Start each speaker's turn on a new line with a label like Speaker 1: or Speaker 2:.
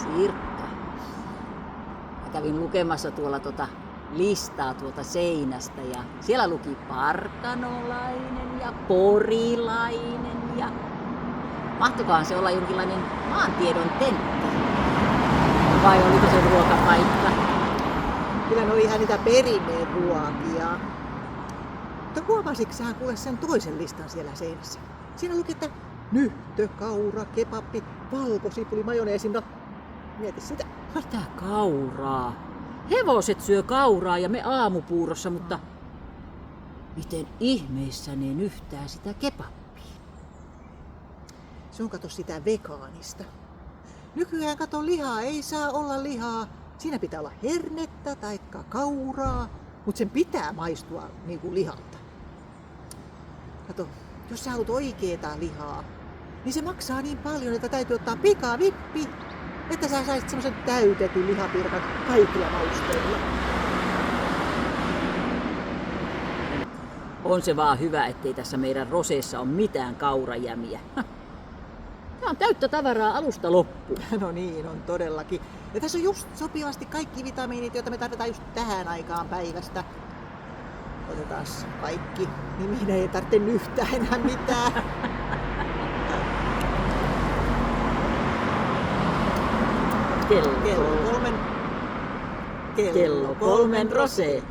Speaker 1: Sirkka. Mä kävin lukemassa tuolla listaa tuolta seinästä ja siellä luki parkanolainen ja porilainen ja mahtokohan se olla jonkinlainen maantiedon tentti? Vai oliko se ruokapaikka?
Speaker 2: Kyllä ne oli ihan niitä perinneen ruokia. Mutta huomasitko sä kuule sen toisen listan siellä seinässä? Siinä luki, että nyhtö, kaura, kebappi, valkosipuli, majoneesi. No, mieti sitä.
Speaker 1: Mitä kauraa? Hevoset syö kauraa ja me aamupuurossa, mutta miten ihmeessä ne nyhtää sitä kebappia?
Speaker 2: Se on kato sitä vegaanista. Nykyään kato lihaa, ei saa olla lihaa. Siinä pitää olla hernettä tai kauraa, mutta sen pitää maistua niin kuin lihalta. Kato, jos sä haluat oikeeta lihaa, niin se maksaa niin paljon, että täytyy ottaa pikavippi, että sä saisit semmoisen täytetyn lihapirkan kaikilla mausteilla.
Speaker 1: On se vaan hyvä, ettei tässä meidän roseessa ole mitään kaurajämiä. Tämä on täyttä tavaraa alusta loppuun.
Speaker 2: No niin, on todellakin. Ja tässä on just sopivasti kaikki vitamiinit, joita me tarvitaan just tähän aikaan päivästä. Otetaan kaikki, niin meidän ei tarvitse nyhtää enää mitään.
Speaker 1: Kello 3 rosee.